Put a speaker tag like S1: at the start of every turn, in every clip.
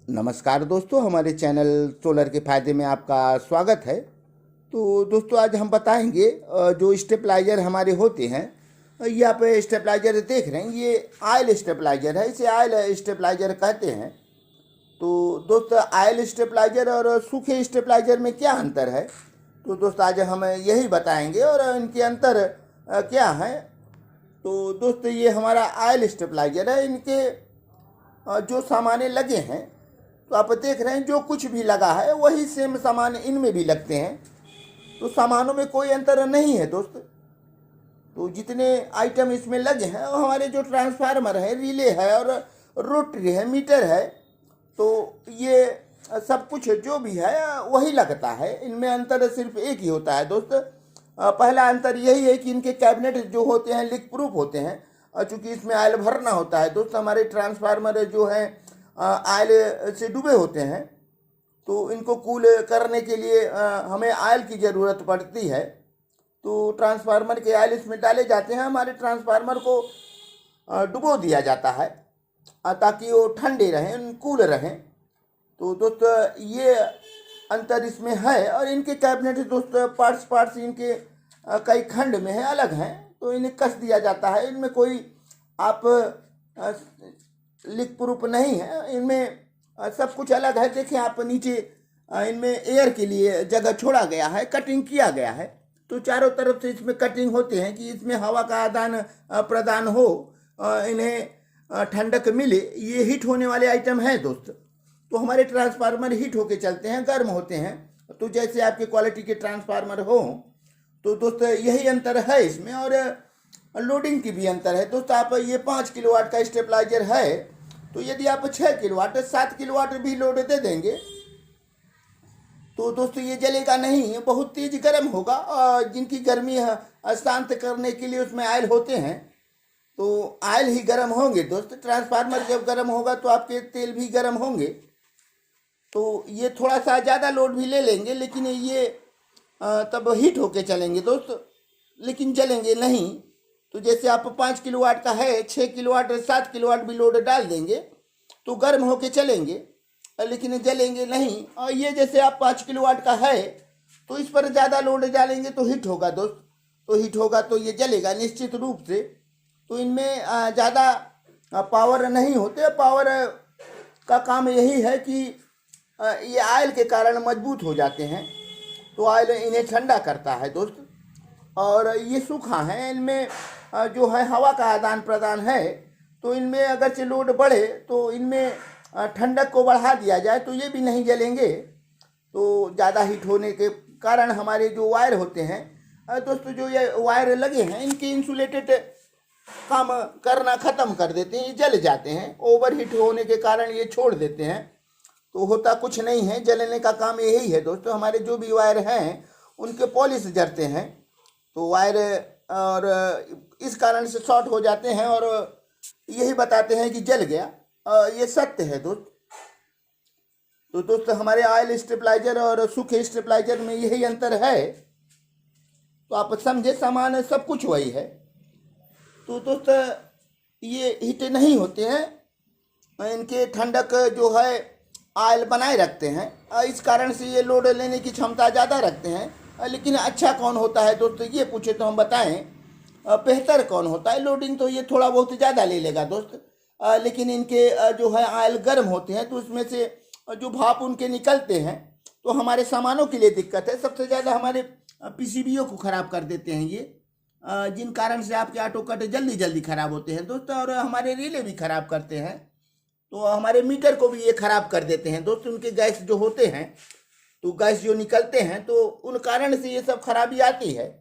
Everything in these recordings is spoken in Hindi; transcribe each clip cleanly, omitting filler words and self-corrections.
S1: नमस्कार दोस्तों, हमारे चैनल सोलर के फ़ायदे में आपका स्वागत है। तो दोस्तों आज हम बताएंगे जो स्टेबलाइजर हमारे होते हैं। ये आप स्टेबलाइजर देख रहे हैं, ये आयल स्टेबलाइजर है, इसे आयल स्टेबलाइजर कहते हैं। तो दोस्तों आयल स्टेबलाइजर और सूखे स्टेबलाइजर में क्या अंतर है, तो दोस्तों आज हम यही बताएंगे और इनके अंतर क्या है। तो दोस्तों ये हमारा आयल स्टेबलाइजर है, इनके जो सामाने लगे हैं तो आप देख रहे हैं जो कुछ भी लगा है वही सेम सामान इनमें भी लगते हैं। तो सामानों में कोई अंतर नहीं है दोस्त। तो जितने आइटम इसमें लगे हैं वो हमारे जो ट्रांसफार्मर है, रिले है और रोटरी है, मीटर है, तो ये सब कुछ जो भी है वही लगता है। इनमें अंतर सिर्फ एक ही होता है दोस्त। पहला अंतर यही है कि इनके कैबिनेट जो होते हैं लीक प्रूफ होते हैं, चूँकि इसमें आयल भरना होता है दोस्त। हमारे ट्रांसफार्मर जो हैं आयल से डूबे होते हैं, तो इनको कूल करने के लिए हमें आयल की ज़रूरत पड़ती है। तो ट्रांसफार्मर के आयल इसमें डाले जाते हैं, हमारे ट्रांसफार्मर को डुबो दिया जाता है ताकि वो ठंडे रहें, कूल रहें। तो दोस्त ये अंतर इसमें है। और इनके कैबिनेट दोस्त पार्ट्स इनके कई खंड में हैं, अलग हैं, तो इन्हें कस दिया जाता है। इनमें कोई आप लीक प्रूफ नहीं है, इनमें सब कुछ अलग है। देखिए आप नीचे इनमें एयर के लिए जगह छोड़ा गया है, कटिंग किया गया है। तो चारों तरफ से इसमें कटिंग होते हैं कि इसमें हवा का आदान प्रदान हो, इन्हें ठंडक मिले। ये हीट होने वाले आइटम हैं दोस्त। तो हमारे ट्रांसफार्मर हीट होके चलते हैं, गर्म होते हैं। तो जैसे आपके क्वालिटी के ट्रांसफार्मर हो, तो दोस्त यही अंतर है इसमें। और लोडिंग की भी अंतर है दोस्त। आप ये 5 किलोवाट का स्टेबलाइजर है, तो यदि आप 6 किलोवाट 7 किलोवाट भी लोड दे देंगे तो दोस्तों ये जलेगा नहीं, बहुत तेज गर्म होगा। और जिनकी गर्मी शांत करने के लिए उसमें आयल होते हैं, तो आयल ही गर्म होंगे दोस्त। ट्रांसफार्मर जब गर्म होगा तो आपके तेल भी गर्म होंगे। तो ये थोड़ा सा ज़्यादा लोड भी ले लेंगे, लेकिन ये तब हीट होके चलेंगे दोस्त, लेकिन जलेंगे नहीं। तो जैसे आप 5 किलोवाट का है, 6 किलोवाट 7 किलोवाट भी लोड डाल देंगे तो गर्म होके चलेंगे, लेकिन जलेंगे नहीं। और ये जैसे आप 5 किलोवाट का है, तो इस पर ज़्यादा लोड डालेंगे तो हीट होगा दोस्त। तो हीट होगा तो ये जलेगा निश्चित रूप से। तो इनमें ज़्यादा पावर नहीं होते। पावर का काम यही है कि ये आयल के कारण मजबूत हो जाते हैं, तो आयल इन्हें ठंडा करता है दोस्त। और ये सूखा है, इनमें जो है हवा का आदान प्रदान है। तो इनमें अगर से लोड बढ़े तो इनमें ठंडक को बढ़ा दिया जाए तो ये भी नहीं जलेंगे। तो ज़्यादा हीट होने के कारण हमारे जो वायर होते हैं दोस्तों, जो ये वायर लगे हैं, इनके इंसुलेटेड काम करना ख़त्म कर देते हैं, ये जल जाते हैं। ओवर हीट होने के कारण ये छोड़ देते हैं। तो होता कुछ नहीं है, जलने का काम यही है दोस्तों। हमारे जो भी वायर हैं उनके पॉलिश जलते हैं, तो वायर और इस कारण से शॉर्ट हो जाते हैं और यही बताते हैं कि जल गया। ये सत्य है दोस्त। तो दोस्त हमारे आयल स्टेबलाइजर और सूखे स्टेबलाइजर में यही अंतर है। तो आप समझे, सामान सब कुछ वही है। तो दोस्त ये हीट नहीं होते हैं, इनके ठंडक जो है आयल बनाए रखते हैं। इस कारण से ये लोड लेने की क्षमता ज़्यादा रखते हैं। लेकिन अच्छा कौन होता है दोस्त, ये पूछे तो हम बताएं बेहतर कौन होता है। लोडिंग तो ये थोड़ा बहुत ज़्यादा ले लेगा दोस्त, लेकिन इनके जो है आयल गर्म होते हैं, तो उसमें से जो भाप उनके निकलते हैं तो हमारे सामानों के लिए दिक्कत है। सबसे ज़्यादा हमारे पीसीबीओ को ख़राब कर देते हैं ये, जिन कारण से आपके ऑटो कट जल्दी जल्दी ख़राब होते हैं दोस्त। और हमारे रिले भी ख़राब करते हैं, तो हमारे मीटर को भी ये ख़राब कर देते हैं दोस्त। उनके गैस जो होते हैं, तो गैस जो निकलते हैं, तो उन कारण से ये सब खराबी आती है।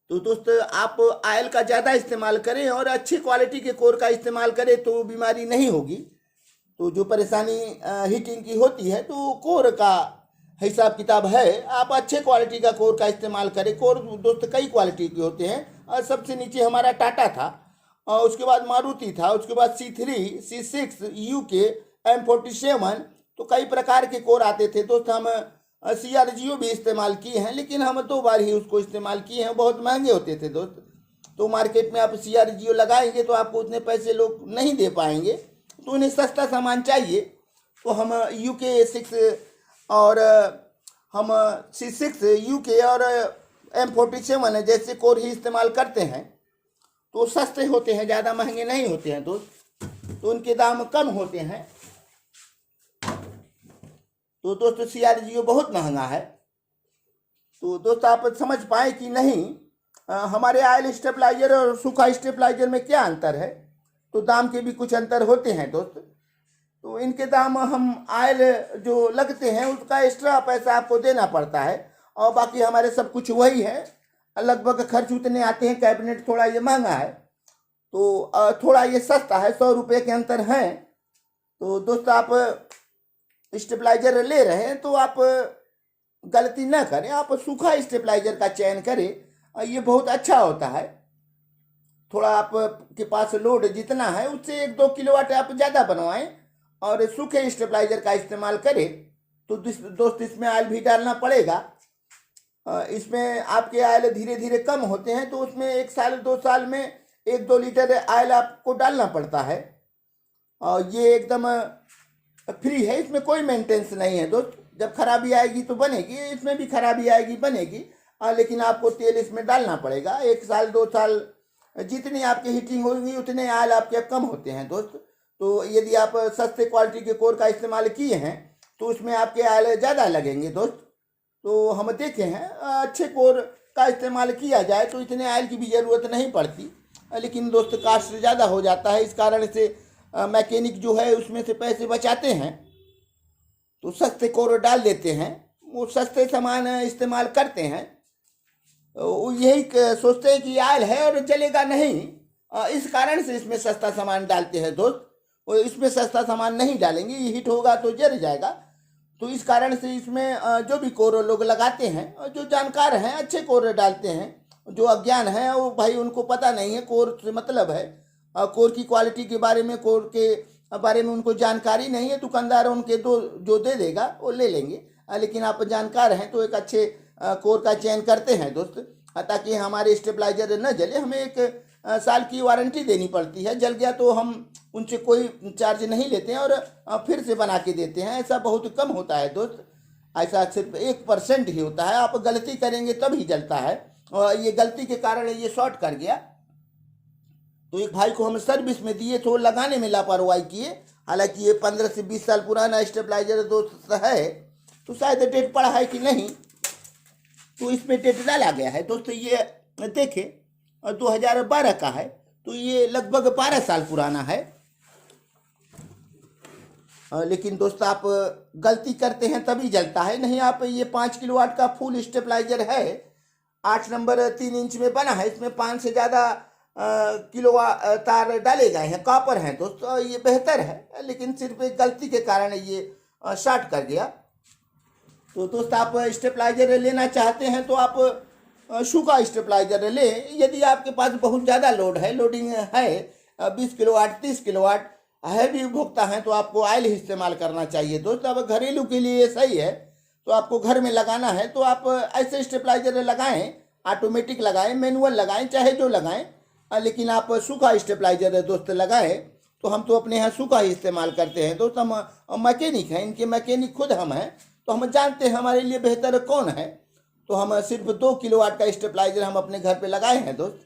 S1: तो दोस्त आप आयल का ज़्यादा इस्तेमाल करें और अच्छी क्वालिटी के कोर का इस्तेमाल करें तो बीमारी नहीं होगी। तो जो परेशानी हीटिंग की होती है, तो कोर का हिसाब किताब है। आप अच्छे क्वालिटी का कोर का इस्तेमाल करें। कोर दोस्त कई क्वालिटी के होते हैं, और सबसे नीचे हमारा टाटा था, और उसके बाद मारुति था, उसके बाद C3, C6, UK, M47, तो कई प्रकार के कोर आते थे दोस्त। हम CRGO भी इस्तेमाल किए हैं, लेकिन हम 2 बार ही उसको इस्तेमाल किए हैं, बहुत महंगे होते थे दोस्त। तो मार्केट में आप CRGO लगाएंगे तो आपको उतने पैसे लोग नहीं दे पाएंगे, तो उन्हें सस्ता सामान चाहिए। तो हम UK6 और हम C6 UK और M47 जैसे कोर ही इस्तेमाल करते हैं। तो सस्ते होते हैं, ज़्यादा महंगे नहीं होते हैं दोस्त, तो उनके दाम कम होते हैं। तो दोस्तों CRGO बहुत महंगा है। तो दोस्त आप समझ पाए कि नहीं हमारे ऑयल स्टेबलाइजर और सूखा स्टेबलाइजर में क्या अंतर है? तो दाम के भी कुछ अंतर होते हैं दोस्त। तो इनके दाम हम ऑयल जो लगते हैं उसका एक्स्ट्रा पैसा आपको देना पड़ता है, और बाकी हमारे सब कुछ वही है, लगभग खर्च उतने आते हैं। कैबिनेट थोड़ा ये महंगा है, तो थोड़ा ये सस्ता है, 100 रुपये के अंतर हैं। तो दोस्त आप स्टेबलाइजर ले रहे हैं तो आप गलती ना करें, आप सूखा स्टेबलाइजर का चयन करें, ये बहुत अच्छा होता है। थोड़ा आपके पास लोड जितना है उससे 1-2 किलोवाट आप ज़्यादा बनवाएं और सूखे स्टेबलाइजर का इस्तेमाल करें। तो दोस्त इसमें ऑयल भी डालना पड़ेगा। इसमें आपके ऑयल धीरे धीरे कम होते हैं, तो उसमें 1 साल 2 साल में 1-2 लीटर ऑयल आपको डालना पड़ता है। और ये एकदम फ्री है, इसमें कोई मेंटेनेंस नहीं है दोस्त। जब खराबी आएगी तो बनेगी, इसमें भी खराबी आएगी बनेगी, लेकिन आपको तेल इसमें डालना पड़ेगा। 1 साल 2 साल जितनी आपकी हीटिंग होगी उतने ऑयल आपके कम होते हैं दोस्त। तो यदि आप सस्ते क्वालिटी के कोर का इस्तेमाल किए हैं तो उसमें आपके ऑयल ज़्यादा लगेंगे दोस्त। तो हम देखे हैं अच्छे कोर का इस्तेमाल किया जाए तो इतने ऑयल की भी ज़रूरत नहीं पड़ती, लेकिन दोस्त कास्ट ज़्यादा हो जाता है। इस कारण से मैकेनिक जो है उसमें से पैसे बचाते हैं, तो सस्ते कोर डाल देते हैं, वो सस्ते सामान इस्तेमाल करते हैं। वो यही सोचते हैं कि ऑयल है और जलेगा नहीं, इस कारण से इसमें सस्ता सामान डालते हैं दोस्त। और इसमें सस्ता सामान नहीं डालेंगे, ये हिट होगा तो जल जाएगा। तो इस कारण से इसमें जो भी कोर लोग लगाते हैं, जो जानकार हैं अच्छे कोर डालते हैं। जो अज्ञान है वो भाई उनको पता नहीं है कोर से मतलब है, कोर की क्वालिटी के बारे में, कोर के बारे में उनको जानकारी नहीं है। दुकानदार उनके जो दे देगा वो ले लेंगे, लेकिन आप जानकार हैं तो एक अच्छे कोर का चयन करते हैं दोस्त, ताकि हमारे स्टेबलाइजर न जले। हमें 1 साल की वारंटी देनी पड़ती है, जल गया तो हम उनसे कोई चार्ज नहीं लेते हैं और फिर से बना के देते हैं। ऐसा बहुत कम होता है दोस्त, ऐसा सिर्फ 1% ही होता है। आप गलती करेंगे तब ही जलता है, और ये गलती के कारण ये शॉर्ट कर गया। तो एक भाई को हम सर्विस में दिए तो लगाने में लापरवाही किए। हालांकि ये 15 से 20 साल पुराना स्टेबलाइजर दोस्त है, तो शायद डेट पड़ा है कि नहीं, तो इसमें डेट डाला गया है दोस्तों। ये देखे 2012 का है, तो ये लगभग 12 साल पुराना है। लेकिन दोस्त आप गलती करते हैं तभी जलता है, नहीं आप ये 5 किलोवाट का फुल स्टेबलाइजर है, 8 नंबर 3 इंच में बना है। इसमें 5 से ज़्यादा किलोवाट तार डाले गए हैं, कॉपर हैं दोस्तों, ये बेहतर है। लेकिन सिर्फ एक गलती के कारण ये शॉर्ट कर गया। तो दोस्त आप स्टेबलाइजर लेना चाहते हैं तो आप सूखा स्टेबलाइजर लें। यदि आपके पास बहुत ज़्यादा लोड है, लोडिंग है 20 किलोवाट 30 किलोवाट हैवी उपभोक्ता हैं, तो आपको ऑयल ही इस्तेमाल करना चाहिए दोस्त। अब घरेलू के लिए सही है, तो आपको घर में लगाना है तो आप ऐसे स्टेबलाइजर लगाएं, ऑटोमेटिक लगाएं, मैनुअल लगाएं, चाहे जो लगाएं, लेकिन आप सूखा स्टेबलाइजर दोस्त लगाएं। तो हम तो अपने यहाँ सूखा ही इस्तेमाल करते हैं दोस्त। हम मैकेनिक हैं, इनके मैकेनिक खुद हम हैं, तो हम जानते हैं हमारे लिए बेहतर कौन है। तो हम सिर्फ 2 किलोवाट का स्टेबलाइजर हम अपने घर पे लगाए हैं दोस्त।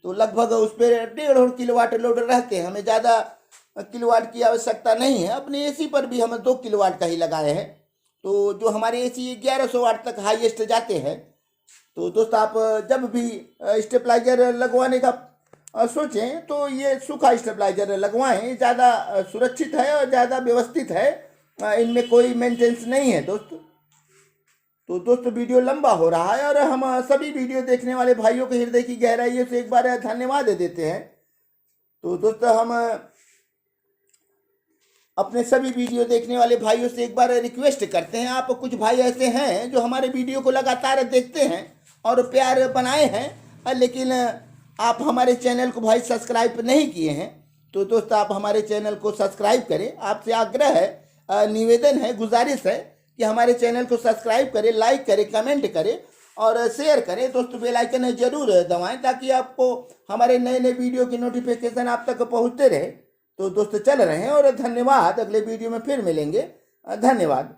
S1: तो लगभग उस पर 1.5 किलोवाट लोड रहते हैं, हमें ज़्यादा किलोवाट की आवश्यकता नहीं है। अपने एसी पर भी हम 2 किलोवाट का ही लगाए हैं, तो जो हमारे एसी 1100 वाट तक हाईएस्ट जाते हैं। तो दोस्त आप जब भी स्टेबलाइजर लगवाने का सोचें तो ये सूखा स्टेबलाइजर लगवाएं, ज़्यादा सुरक्षित है और ज़्यादा व्यवस्थित है, इनमें कोई मेंटेनेंस नहीं है दोस्त। तो दोस्त वीडियो लंबा हो रहा है और हम सभी वीडियो देखने वाले भाइयों के हृदय की गहराइयों से एक बार धन्यवाद देते हैं। तो दोस्त हम अपने सभी वीडियो देखने वाले भाइयों से एक बार रिक्वेस्ट करते हैं, आप कुछ भाई ऐसे हैं जो हमारे वीडियो को लगातार देखते हैं और प्यार बनाए हैं, लेकिन आप हमारे चैनल को भाई सब्सक्राइब नहीं किए हैं। तो दोस्त आप हमारे चैनल को सब्सक्राइब करें, आपसे आग्रह है, निवेदन है, गुजारिश है कि हमारे चैनल को सब्सक्राइब करें, लाइक करें, कमेंट करें और शेयर करें दोस्त। बेल आइकन जरूर दबाएं ताकि आपको हमारे नए नए वीडियो की नोटिफिकेशन आप तक पहुंचते रहे। तो दोस्तों चल रहे हैं। और धन्यवाद, अगले वीडियो में फिर मिलेंगे। धन्यवाद।